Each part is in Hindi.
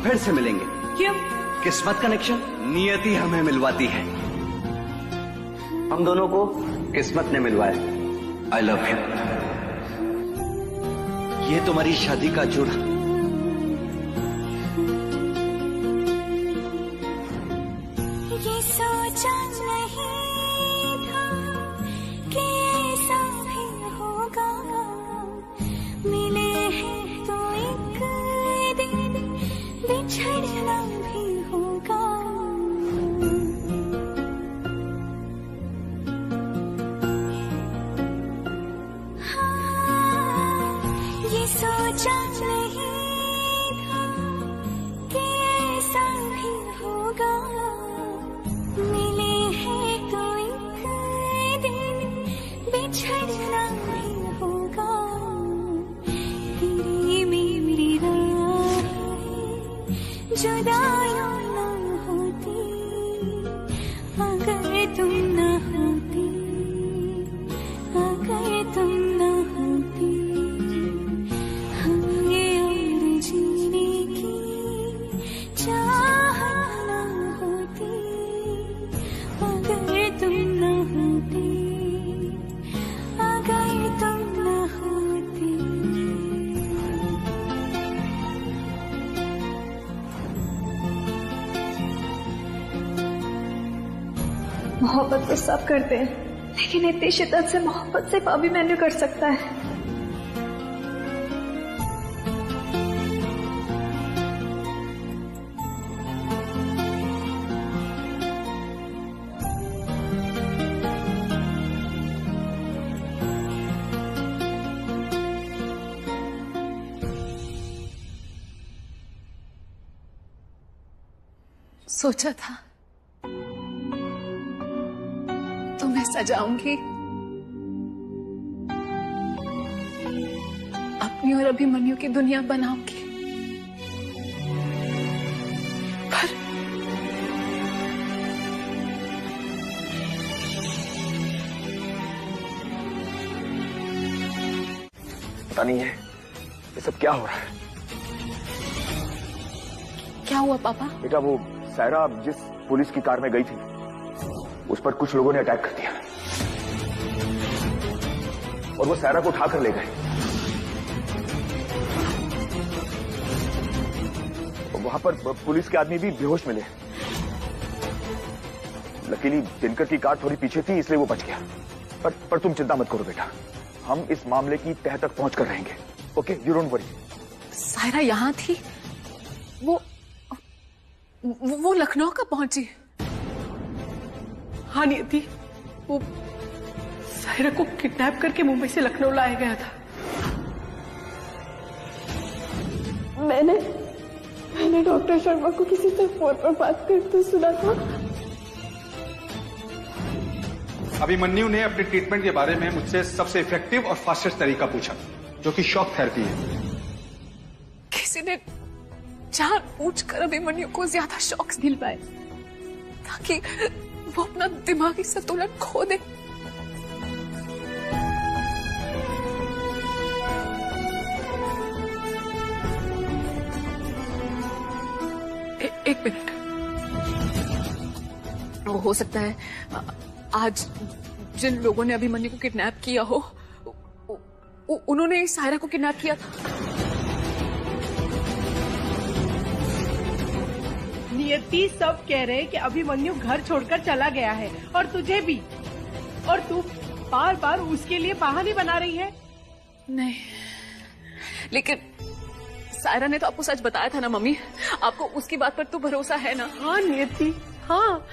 फिर से मिलेंगे। क्यों? किस्मत कनेक्शन, नियति हमें मिलवाती है। हम दोनों को किस्मत ने मिलवाया। I love you. ये तुम्हारी शादी का जुड़ा। ये सोचा नहीं था कि ऐसा भी होगा, मिले हैं तो एक दिन बिछड़ना भी होगा। हाँ, ये सोचा नहीं था कि ऐसा भी होगा, मिले हैं तो एक दिन बिछड़ना भी होगा। तेरी मेरी राहें जुदाइयों न होती, अगर तुम न होती, अगर तुम न होती, हमें और जीने की चाहत न होती, अगर तुम न होती, अगर तुम न होती। मोहब्बत तो सब करते हैं, लेकिन इतनी शिद्दत से मोहब्बत सिर्फ अभिमन्यु कर सकता है। सोचा था तुम्हें सजाऊंगी, अपनी और अभिमन्यु की दुनिया बनाऊंगी, पर पता नहीं है ये सब क्या हो रहा है। क्या हुआ पापा? बेटा, वो सायरा जिस पुलिस की कार में गई थी, उस पर कुछ लोगों ने अटैक कर दिया और वो सायरा को उठाकर ले गए। वहां पर पुलिस के आदमी भी बेहोश मिले। लकीली दिनकर की कार थोड़ी पीछे थी, इसलिए वो बच गया। पर तुम चिंता मत करो बेटा, हम इस मामले की तह तक पहुंच कर रहेंगे। Okay, you don't worry. Saira यहाँ थी? वो लखनऊ कब पहुंची? हाँ नियति, वो सायरा को किडनैप करके मुंबई से लखनऊ लाया गया था। मैंने डॉक्टर शर्मा को किसी से फोन पर बात करते सुना था। अभिमन्यु ने अपने ट्रीटमेंट के बारे में मुझसे सबसे इफेक्टिव और फास्टेस्ट तरीका पूछा, जो कि शॉक थेरेपी है। किसी ने जानबूझकर अभिमन्यु को ज्यादा शॉक्स दिलवाए ताकि वो अपना दिमागी संतुलन खो दे। एक मिनट, वो हो सकता है आज जिन लोगों ने अभिमन्यु को किडनैप किया हो, उन्होंने सायरा को किडनैप किया था। नियति, सब कह रहे हैं कि अभिमन्यु घर छोड़कर चला गया है, और तुझे भी, और तू बार बार उसके लिए बहाने बना रही है। नहीं, लेकिन सायरा ने तो आपको सच बताया था ना मम्मी, आपको उसकी बात पर तो भरोसा है ना? हाँ नियति, हाँ,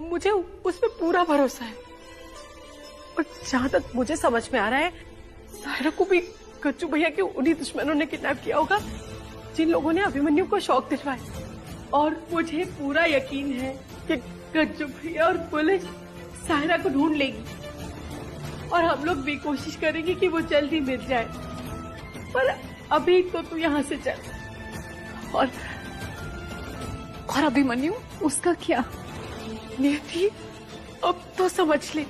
मुझे उस पर पूरा भरोसा है। और जहाँ तक मुझे समझ में आ रहा है, सायरा को भी गज्जू भैया के उन्हीं दुश्मनों ने किडनैप किया होगा जिन लोगों ने अभिमन्यु को शौक दिलवाया। और मुझे पूरा यकीन है कि गज्जू भैया और पुलिस सायरा को ढूंढ लेगी, और हम लोग भी कोशिश करेंगे कि वो जल्दी मिल जाए। पर अभी तो तू यहाँ से चल। और अभिमन्यु, उसका क्या? नियति, अब तो समझ ले,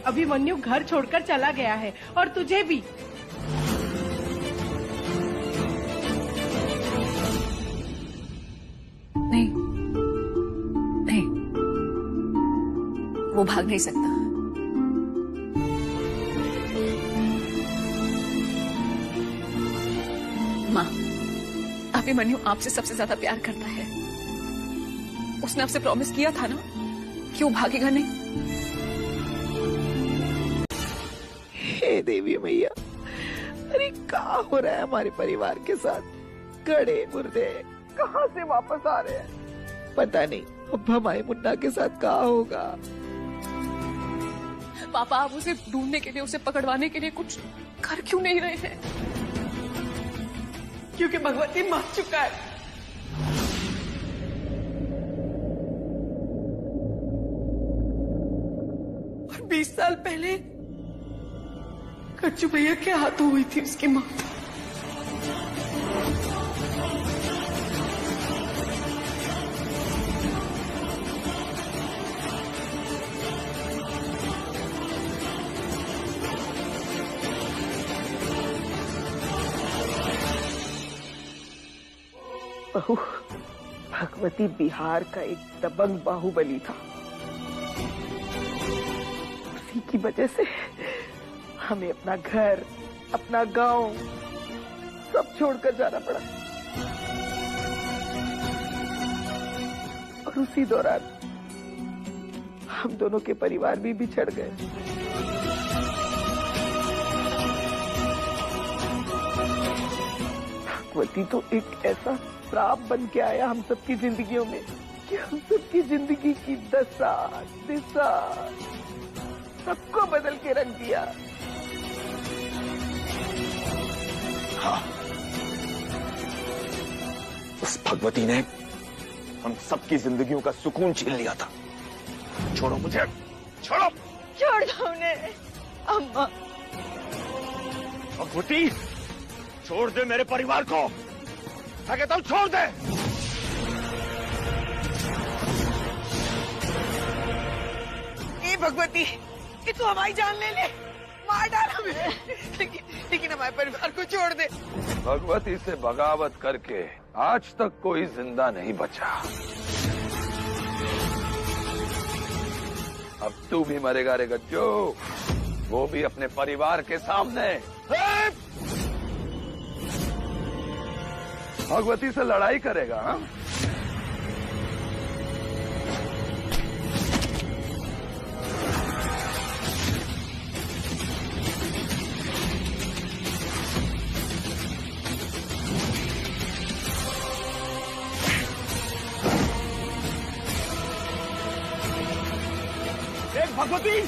अभिमन्यु घर छोड़कर चला गया है, और तुझे भी। वो भाग नहीं सकता। माँ, अभिमन्यु आपसे सबसे ज्यादा प्यार करता है। उसने आपसे प्रॉमिस किया था ना कि वो भागेगा नहीं। हे देवी मैया, अरे क्या हो रहा है हमारे परिवार के साथ? गड़े मुर्दे कहाँ से वापस आ रहे हैं? पता नहीं अब हमारे मुन्ना के साथ क्या होगा। पापा, आप उसे ढूंढने के लिए, उसे पकड़वाने के लिए कुछ कर क्यों नहीं रहे हैं? क्योंकि भगवती मर चुका है। और 20 साल पहले कच्चू भैया के हाथों हुई थी उसकी मौत। बहू, भगवती बिहार का एक दबंग बाहुबली था। उसी की वजह से हमें अपना घर, अपना गांव सब छोड़कर जाना पड़ा। और उसी दौरान हम दोनों के परिवार भी बिछड़ गए। भगवती तो एक ऐसा श्राप बन के आया हम सबकी जिंदगियों में कि हम सबकी जिंदगी की दशा दिशा सबको बदल के रख दिया। हाँ, उस भगवती ने हम सबकी जिंदगियों का सुकून छीन लिया था। छोड़ो मुझे, छोड़ो। छोड़ दो उन्हें अम्मा। भगवती, छोड़ दे मेरे परिवार को। मैं कहता हूं छोड़ दे। ए भगवती, ये तू हमारी जान ले ले, मार डाल हमें, लेकिन हमारे परिवार को छोड़ दे। भगवती से बगावत करके आज तक कोई जिंदा नहीं बचा। अब तू भी मरेगा रे गज्जू, वो भी अपने परिवार के सामने। भगवती से लड़ाई करेगा? हा? देख भगवती,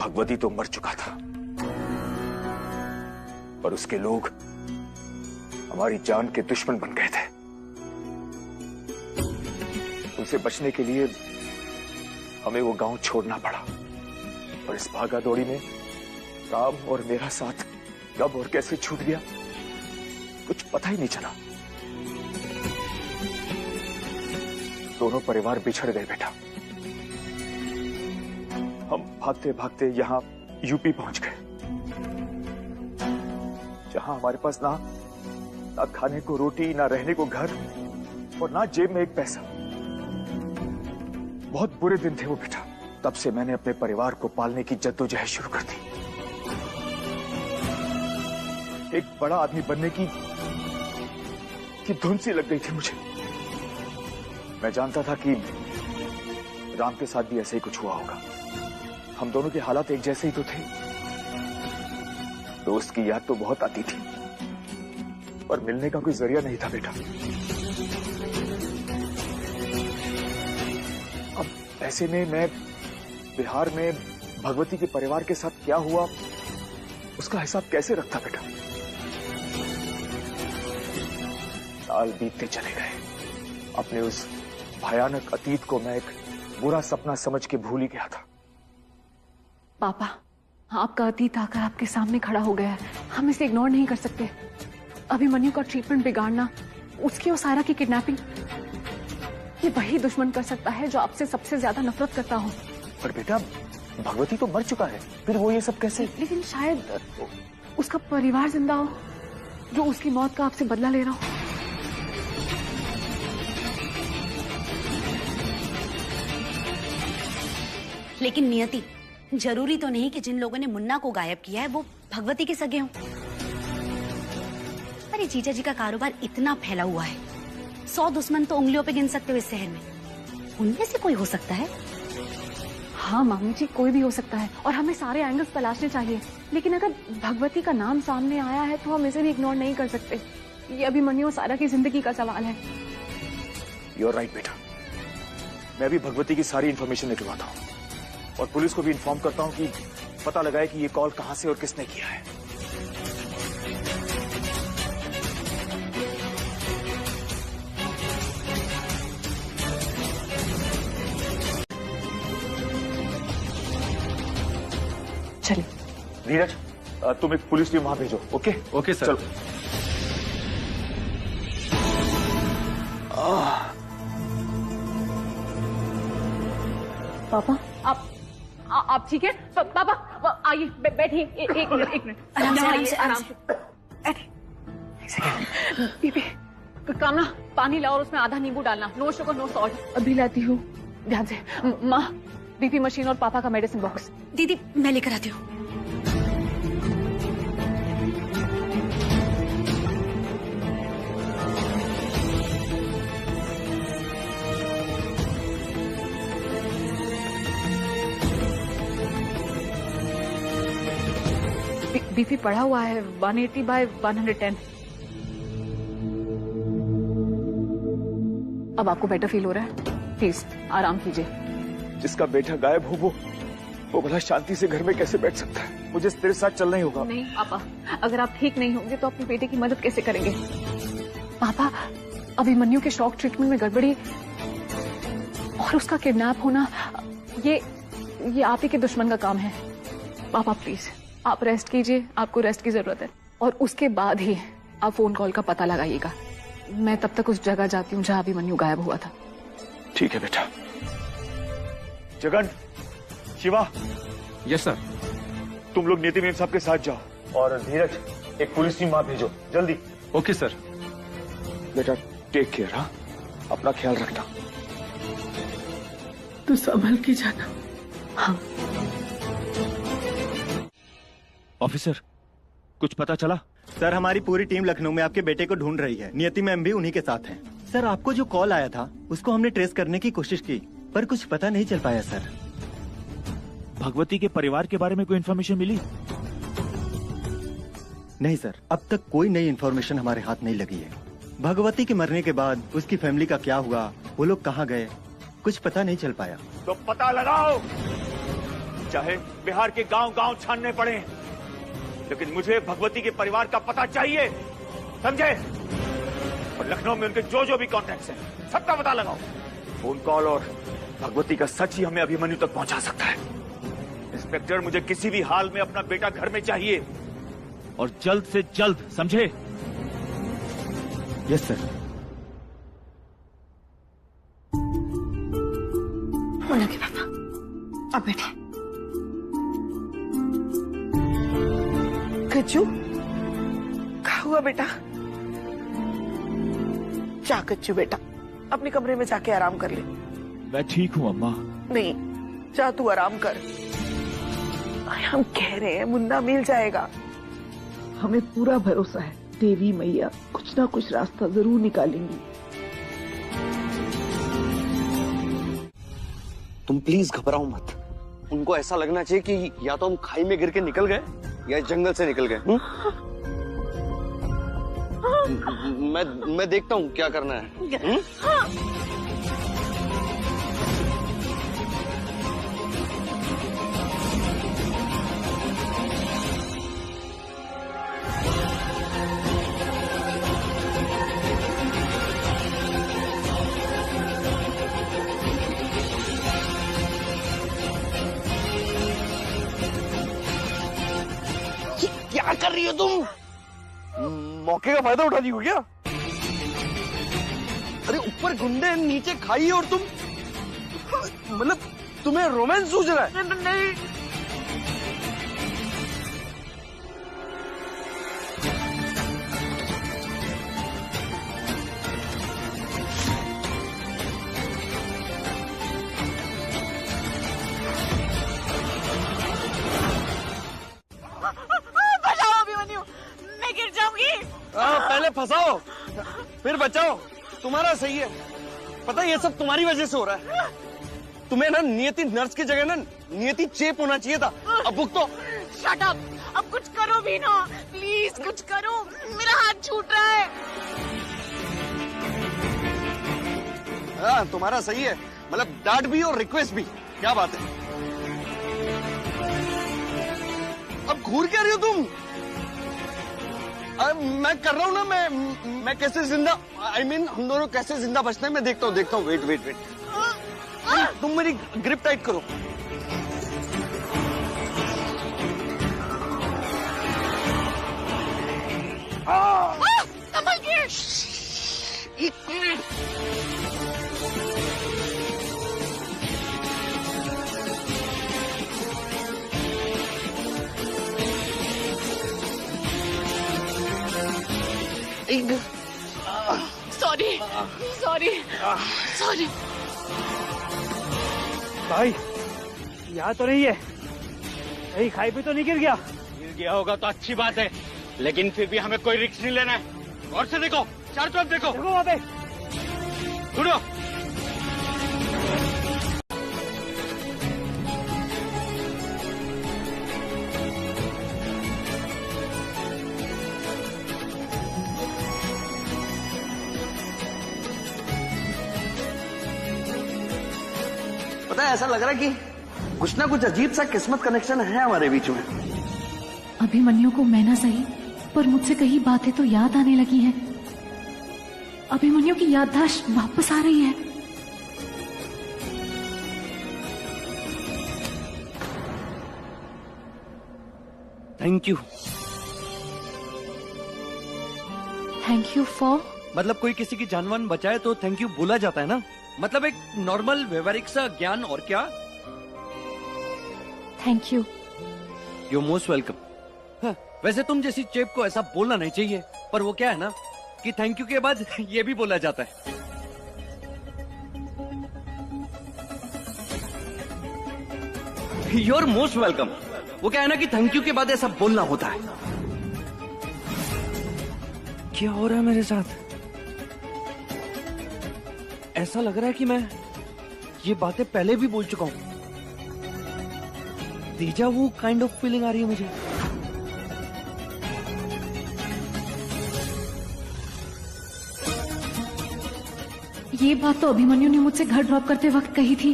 भगवती तो मर चुका था, पर उसके लोग हमारी जान के दुश्मन बन गए थे। उनसे बचने के लिए हमें वो गांव छोड़ना पड़ा। और इस भागा दौड़ी में राम और मेरा साथ कब और कैसे छूट गया कुछ पता ही नहीं चला। दोनों परिवार बिछड़ गए बेटा। हम भागते भागते यहाँ यूपी पहुंच गए, जहां हमारे पास ना खाने को रोटी, ना रहने को घर और ना जेब में एक पैसा। बहुत बुरे दिन थे वो बेटा। तब से मैंने अपने परिवार को पालने की जद्दोजहद शुरू कर दी। एक बड़ा आदमी बनने की धुन सी लग गई थी मुझे। मैं जानता था कि राम के साथ भी ऐसे ही कुछ हुआ होगा। हम दोनों के हालात एक जैसे ही तो थे। दोस्त की याद तो बहुत आती थी, पर मिलने का कोई जरिया नहीं था बेटा। अब ऐसे में मैं बिहार में भगवती के परिवार के साथ क्या हुआ उसका हिसाब कैसे रखता बेटा। साल बीतते चले गए। अपने उस भयानक अतीत को मैं एक बुरा सपना समझ के भूल ही गया था। पापा, आपका अतीत आकर आपके सामने खड़ा हो गया है। हम इसे इग्नोर नहीं कर सकते। अभिमन्यु का ट्रीटमेंट बिगाड़ना, उसकी और सारा की किडनैपिंग, ये वही दुश्मन कर सकता है जो आपसे सबसे ज्यादा नफरत करता हो। पर बेटा भगवती तो मर चुका है, फिर वो ये सब कैसे? लेकिन शायद उसका परिवार जिंदा हो जो उसकी मौत का आपसे बदला ले रहा हो। लेकिन नियति, जरूरी तो नहीं कि जिन लोगों ने मुन्ना को गायब किया है वो भगवती के सगे हों। अरे जीजा जी का कारोबार इतना फैला हुआ है, 100 दुश्मन तो उंगलियों पे गिन सकते हो इस शहर में। उनमें से कोई हो सकता है। हाँ मामी जी, कोई भी हो सकता है और हमें सारे एंगल्स तलाशने चाहिए। लेकिन अगर भगवती का नाम सामने आया है तो हम इसे भी इग्नोर नहीं कर सकते। ये अभिमन्यु और सारा की जिंदगी का सवाल है। You're right बेटा, मैं अभी भगवती की सारी इन्फॉर्मेशन निकलवाता हूँ और पुलिस को भी इन्फॉर्म करता हूँ कि पता लगाए कि ये कॉल कहाँ से और किसने किया है। चलिए नीरज, तुम एक पुलिस टीम वहां भेजो। Okay okay sir. चलो। पापा आप ठीक है? पापा आइए, बैठिए। एक मिनट आराम से, आराम से, आराम से बैठिए। बीबी कामना, पानी लाओ और उसमें आधा नींबू डालना। No sugar no salt. अभी लाती हूँ, ध्यान से। माँ, बीपी मशीन और पापा का मेडिसिन बॉक्स। दीदी मैं लेकर आती हूँ। बीपी पड़ा हुआ है 180/110। अब आपको बेटर फील हो रहा है? प्लीज आराम कीजिए। जिसका बेटा गायब हो वो भला शांति से घर में कैसे बैठ सकता है? मुझे तेरे साथ चलना ही होगा। नहीं पापा, अगर आप ठीक नहीं होंगे तो अपने बेटे की मदद कैसे करेंगे? पापा, अभिमन्यु के शॉक ट्रीटमेंट में गड़बड़ी और उसका किडनैप होना, ये आप ही के दुश्मन का काम है। पापा प्लीज आप रेस्ट कीजिए, आपको रेस्ट की जरूरत है। और उसके बाद ही आप फोन कॉल का पता लगाइएगा। मैं तब तक उस जगह जाती हूँ जहाँ अभिमन्यु गायब हुआ था। ठीक है बेटा। जगन, शिवा। Yes sir. तुम लोग नीति मेम साहब के साथ जाओ और धीरज एक पुलिस टीम वहां भेजो जल्दी। Okay sir. बेटा टेक केयर। हाँ, अपना ख्याल रखना। तू संभल के जाना। हाँ। ऑफिसर, कुछ पता चला? सर हमारी पूरी टीम लखनऊ में आपके बेटे को ढूंढ रही है। नियति मैम भी उन्हीं के साथ हैं। सर आपको जो कॉल आया था उसको हमने ट्रेस करने की कोशिश की पर कुछ पता नहीं चल पाया सर। भगवती के परिवार के बारे में कोई इन्फॉर्मेशन मिली? नहीं सर, अब तक कोई नई इन्फॉर्मेशन हमारे हाथ नहीं लगी है। भगवती के मरने के बाद उसकी फैमिली का क्या हुआ, वो लोग कहाँ गए, कुछ पता नहीं चल पाया। तो पता लगाओ, चाहे बिहार के गांव गांव छानने पड़े, लेकिन मुझे भगवती के परिवार का पता चाहिए, समझे? और लखनऊ में उनके जो भी कॉन्टैक्ट्स हैं सबका पता लगाओ। फोन कॉल और भगवती का सच ही हमें अभिमन्यु तक पहुंचा सकता है। इंस्पेक्टर, मुझे किसी भी हाल में अपना बेटा घर में चाहिए और जल्द से जल्द, समझे? Yes sir. मुन्ना के पापा, अब बैठे। कच्चू, क्या हुआ बेटा? जा कच्चू बेटा, अपने कमरे में जाके आराम कर ले। मैं ठीक हूँ अम्मा। नहीं, जा तू आराम कर। हम कह रहे हैं मुन्ना मिल जाएगा। हमें पूरा भरोसा है, देवी मैया कुछ ना कुछ रास्ता जरूर निकालेंगी। तुम प्लीज घबराओ मत। उनको ऐसा लगना चाहिए कि या तो हम खाई में गिर के निकल गए या जंगल से निकल गए। मैं देखता हूँ क्या करना है। क्या कर रही हो तुम? मौके का फायदा उठा रही हो क्या? अरे ऊपर गुंडे नीचे खाई और तुम मतलब तुम्हें रोमांस सूझ रहा है? नहीं। पहले फंसाओ फिर बचाओ, तुम्हारा सही है। पता है ये सब तुम्हारी वजह से हो रहा है। तुम्हें ना नियति नर्स की जगह ना नियति चेप होना चाहिए था। अब भुगतो। शट अप, अब कुछ करो भी ना, प्लीज कुछ करो, मेरा हाथ छूट रहा है। हाँ तुम्हारा सही है, मतलब डांट भी और रिक्वेस्ट भी। क्या बात है, अब घूर क्या रही हो तुम? मैं कर रहा हूँ ना, मैं कैसे जिंदा, I mean, हम दोनों कैसे जिंदा बचते हैं मैं देखता हूँ। वेट तुम मेरी ग्रिप टाइट करो। संभल के। सॉरी। भाई यहाँ तो नहीं है, कहीं खाई भी तो नहीं गिर गया? गिर गया होगा तो अच्छी बात है, लेकिन फिर भी हमें कोई रिस्क नहीं लेना है। और से देखो, चारों तरफ देखो वहाँ पे, ढूंढो। पता है ऐसा लग रहा है कि कुछ ना कुछ अजीब सा किस्मत कनेक्शन है हमारे बीच में। अभिमन्यु को मैं ना सही, पर मुझसे कई बातें तो याद आने लगी हैं। अभिमन्यु की याददाश्त वापस आ रही है। Thank you. Thank you for? मतलब कोई किसी की जानवान बचाए तो थैंक यू बोला जाता है ना, मतलब एक नॉर्मल व्यवहारिक सा ज्ञान। और क्या? Thank you. You most welcome. वैसे तुम जैसी चेप को ऐसा बोलना नहीं चाहिए, पर वो क्या है ना कि थैंक यू के बाद ये भी बोला जाता है। Your most welcome. वो क्या है ना कि थैंक यू के बाद ऐसा बोलना होता है। क्या हो रहा है मेरे साथ? ऐसा लग रहा है कि मैं ये बातें पहले भी बोल चुका हूं। डेजा वू काइंड ऑफ फीलिंग आ रही है मुझे। ये बात तो अभिमन्यु ने मुझसे घर ड्रॉप करते वक्त कही थी।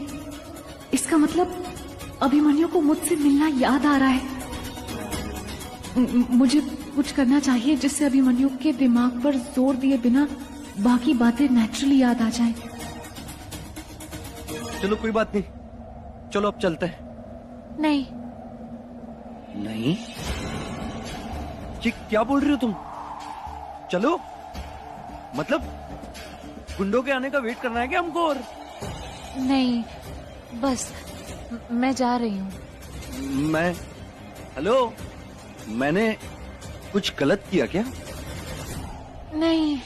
इसका मतलब अभिमन्यु को मुझसे मिलना याद आ रहा है। मुझे कुछ करना चाहिए जिससे अभिमन्यु के दिमाग पर जोर दिए बिना बाकी बातें नेचुरली याद आ जाएं। चलो कोई बात नहीं, चलो अब चलते हैं। नहीं नहीं जी, क्या बोल रही हो तुम? चलो मतलब गुंडों के आने का वेट करना है क्या हमको? और नहीं, बस मैं जा रही हूँ। मैं हेलो, मैंने कुछ गलत किया क्या? नहीं,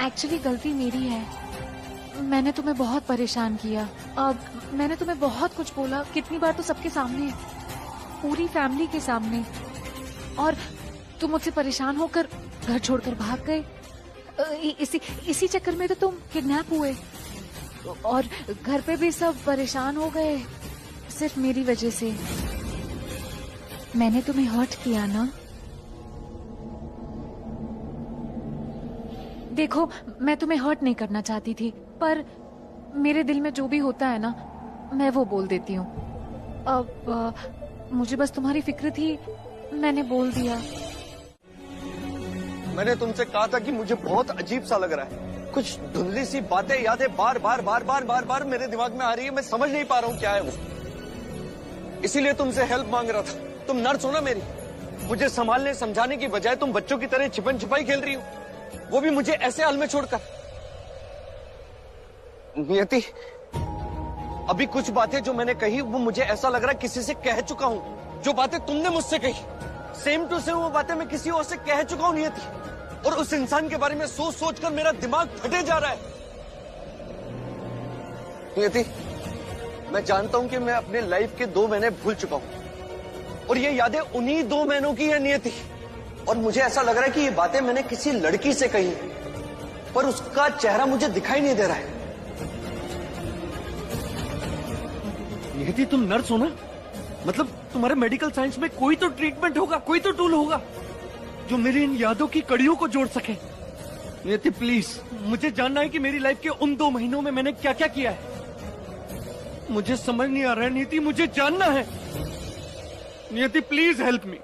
एक्चुअली गलती मेरी है। मैंने तुम्हें बहुत परेशान किया। अब मैंने तुम्हें बहुत कुछ बोला, कितनी बार तो सबके सामने, पूरी फैमिली के सामने, और तुम मुझसे परेशान होकर घर छोड़कर भाग गए। इसी चक्कर में तो तुम किडनैप हुए और घर पे भी सब परेशान हो गए, सिर्फ मेरी वजह से। मैंने तुम्हें हर्ट किया ना? देखो, मैं तुम्हें हर्ट नहीं करना चाहती थी, पर मेरे दिल में जो भी होता है ना, मैं वो बोल देती हूँ। अब मुझे बस तुम्हारी फिक्र थी, मैंने बोल दिया। मैंने तुमसे कहा था कि मुझे बहुत अजीब सा लग रहा है। कुछ धुंधली सी बातें, यादें बार बार बार बार बार बार मेरे दिमाग में आ रही है। मैं समझ नहीं पा रहा हूँ क्या है वो, इसीलिए तुमसे हेल्प मांग रहा था। तुम नर्स हो ना मेरी, मुझे संभालने समझाने की बजाय तुम बच्चों की तरह छिपन छिपाई खेल रही हो, वो भी मुझे ऐसे हाल में छोड़कर। नियति, अभी कुछ बातें जो मैंने कही वो मुझे ऐसा लग रहा है किसी से कह चुका हूँ। जो बातें तुमने मुझसे कही सेम टू सेम वो बातें मैं किसी और से कह चुका हूँ नियति, और उस इंसान के बारे में सोच सोच कर मेरा दिमाग फटे जा रहा है। नियति, मैं जानता हूं कि मैं अपने लाइफ के 2 महीने भूल चुका हूं और ये यादें उन्हीं 2 महीनों की है नियति, और मुझे ऐसा लग रहा है कि ये बातें मैंने किसी लड़की से कही पर उसका चेहरा मुझे दिखाई नहीं दे रहा है। नियति, तुम नर्स हो ना, मतलब तुम्हारे मेडिकल साइंस में कोई तो ट्रीटमेंट होगा, कोई तो टूल होगा जो मेरी इन यादों की कड़ियों को जोड़ सके। नियति प्लीज, मुझे जानना है कि मेरी लाइफ के उन 2 महीनों में मैंने क्या क्या किया है। मुझे समझ नहीं आ रहा है नियति, मुझे जानना है। नियति please help me,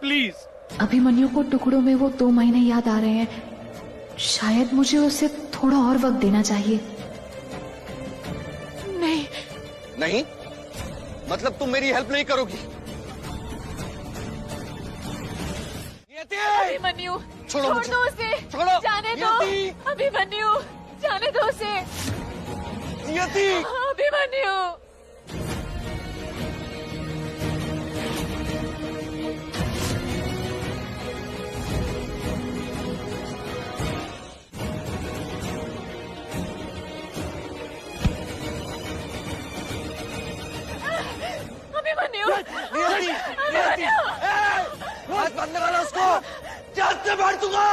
please. Abhimanyu को टुकड़ों में वो 2 महीने याद आ रहे हैं। शायद मुझे उसे थोड़ा और वक्त देना चाहिए। नहीं नहीं, मतलब तुम मेरी हेल्प नहीं करोगी? अभिमन्यु छोड़ दो उसे, छोड़ो, जाने दो। अभिमन्यु जाने दो उसे। नियति, अभिमन्यु। अभिमन्यु, नियति, नियति, हाथ बंद करो उसको, जान से मार दूंगा।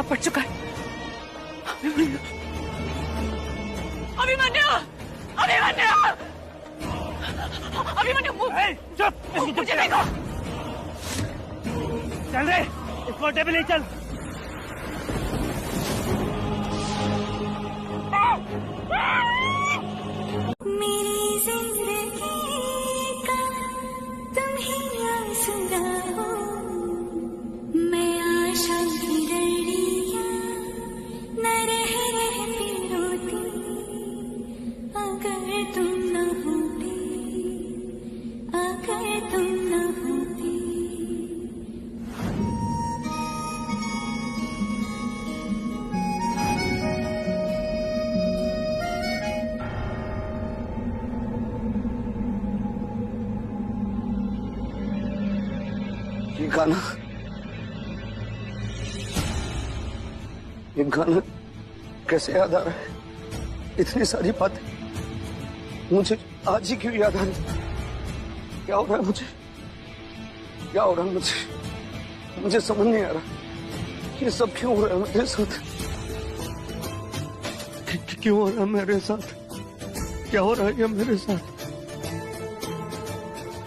पड़ चुका है। अभिमन्यु, अभिमन्यु, अभिमन्यु, अभिमन्यु, मुझे देखो। चल रे, इस मोटे पे नहीं चल। मेरी जिंदगी का तुम ही आसरा हो, मैं आशा की रड़ियां न रहती रोती, अगर तुम न होते, अगर तुम न होते। ये गाना कैसे याद आ रहा है? इतनी सारी बातें मुझे आज ही क्यों याद आ रही? क्या हो रहा है मुझे? क्या हो रहा है मुझे समझ नहीं आ रहा। ये सब क्यों हो रहा है मेरे साथ? क्यों हो रहा है मेरे साथ? क्या हो रहा है ये मेरे साथ?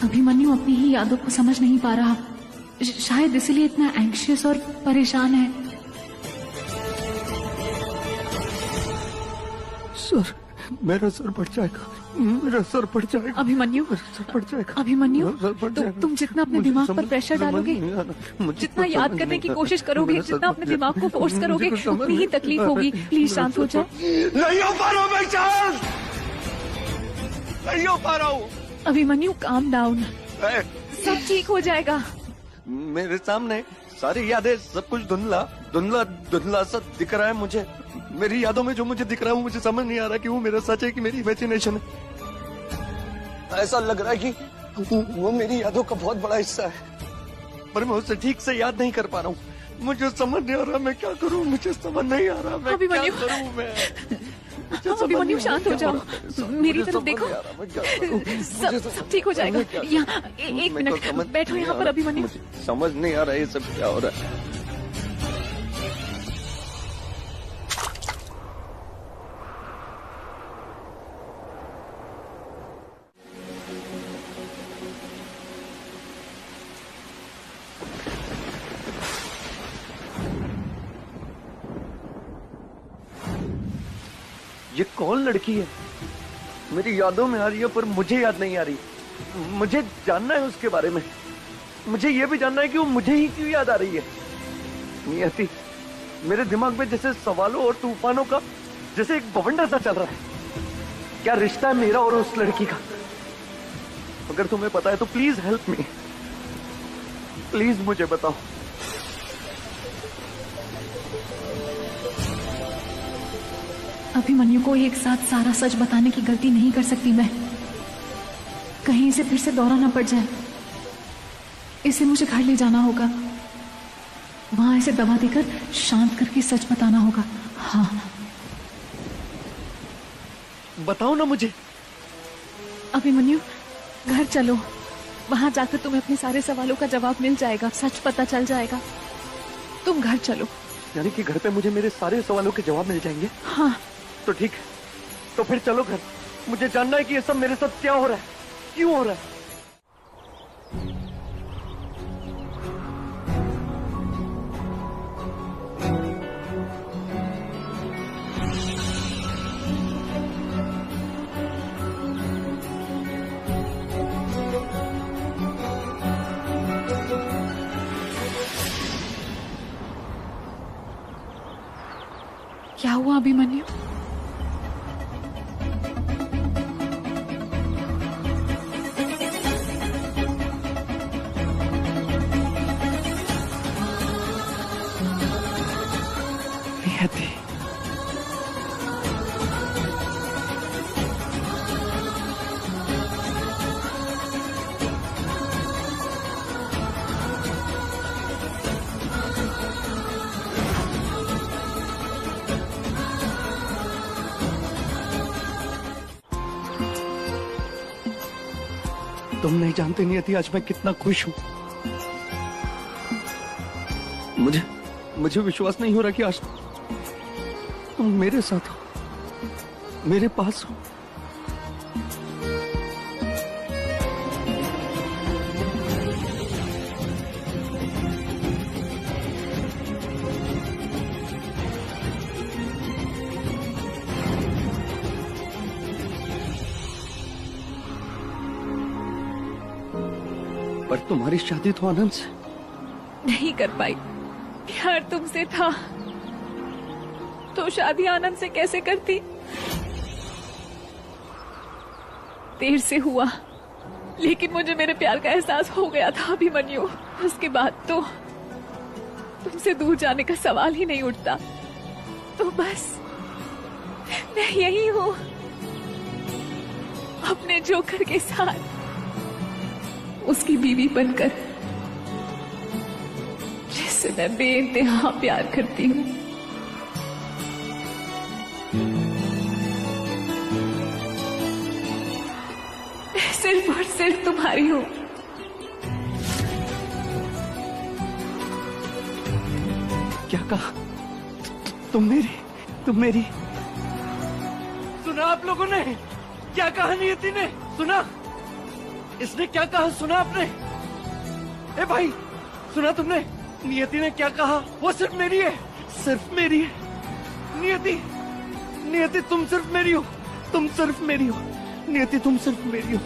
अभिमन्यु अपनी ही यादों को समझ नहीं पा रहा, शायद इसलिए इतना एंग्शियस और परेशान है। सर, मेरा सर बढ़ जाएगा, मेरा सर बढ़ जाएगा। अभिमन्यु, सर बढ़ जाएगा। अभिमन्यु, सर बढ़ जाएगा। तुम जितना अपने दिमाग पर प्रेशर डालोगे, जितना याद करने की कोशिश करोगे, जितना अपने दिमाग को फोर्स करोगे, उतनी ही तकलीफ होगी। प्लीज शांत हो जाओ। नहीं हो पा रहा हूँ मैं शांत, नहीं हो पा रहा हूँ। अभिमन्यु काम डाउन, सब ठीक हो जाएगा। मेरे सामने सारी यादें, सब कुछ धुंधला धुंधला धुंधला सा दिख रहा है मुझे। मेरी यादों में जो मुझे दिख रहा है वो मुझे समझ नहीं आ रहा कि वो मेरा सच है कि मेरी इमेजिनेशन है। ऐसा लग रहा है कि वो मेरी यादों का बहुत बड़ा हिस्सा है, पर मैं उसे ठीक से याद नहीं कर पा रहा हूँ। मुझे समझ नहीं आ रहा मैं क्या करूँ, मुझे समझ नहीं आ रहा मैं क्या करूँ। मैं अभिमन्यु शांत हो जाओ, मेरी तरफ देखो, सब ठीक हो जाएगा। यहाँ एक मिनट बैठो यहाँ पर अभिमन्यु। समझ नहीं आ रहा ये सब क्या हो रहा है। ये कौन लड़की है? मेरी यादों में आ रही है पर मुझे याद नहीं आ रही। मुझे जानना है उसके बारे में। मुझे ये भी जानना है कि वो मुझे ही क्यों याद आ रही है। नियति, मेरे दिमाग में जैसे सवालों और तूफानों का जैसे एक बवंडर सा चल रहा है। क्या रिश्ता है मेरा और उस लड़की का? अगर तुम्हें पता है तो प्लीज हेल्प मी, प्लीज मुझे बताओ। अभिमन्यु को एक साथ सारा सच बताने की गलती नहीं कर सकती मैं, कहीं इसे फिर से दौरा ना पड़ जाए। इसे मुझे घर ले जाना होगा, वहां इसे दवा देकर शांत करके सच बताना होगा। हाँ बताओ ना मुझे। अभिमन्यु घर चलो, वहां जाकर तुम्हें अपने सारे सवालों का जवाब मिल जाएगा, सच पता चल जाएगा। तुम घर चलो। यानी कि घर पे मुझे मेरे सारे सवालों के जवाब मिल जाएंगे? हाँ तो ठीक, तो फिर चलो घर। मुझे जानना है कि ये सब मेरे साथ क्या हो रहा है, क्यों हो रहा है। क्या हुआ अभिमन्यु? नियति, तुम नहीं जानते नियति आज मैं कितना खुश हूं। मुझे विश्वास नहीं हो रहा कि आज तुम मेरे साथ हो, मेरे पास हो। पर तुम्हारी शादी तो आनंद से नहीं कर पाई। प्यार तुमसे था तो शादी आनंद से कैसे करती? देर से हुआ, लेकिन मुझे मेरे प्यार का एहसास हो गया था अभिमन्यु। उसके बाद तो तुमसे दूर जाने का सवाल ही नहीं उठता। तो बस मैं यही हूँ, अपने जोकर के साथ उसकी बीवी बनकर, जिससे मैं बेइंतहा प्यार करती हूँ। मैं सिर्फ और सिर्फ तुम्हारी हूँ। क्या कहा? तुम मेरी सुना आप लोगों ने? क्या कहा नियति ने? सुना? इसने क्या कहा? सुना आपने? ए भाई, सुना तुमने? नियति ने क्या कहा? वो सिर्फ मेरी है, सिर्फ मेरी है। नियति तुम सिर्फ मेरी हो, तुम सिर्फ मेरी हो। नियति तुम सिर्फ मेरी हो।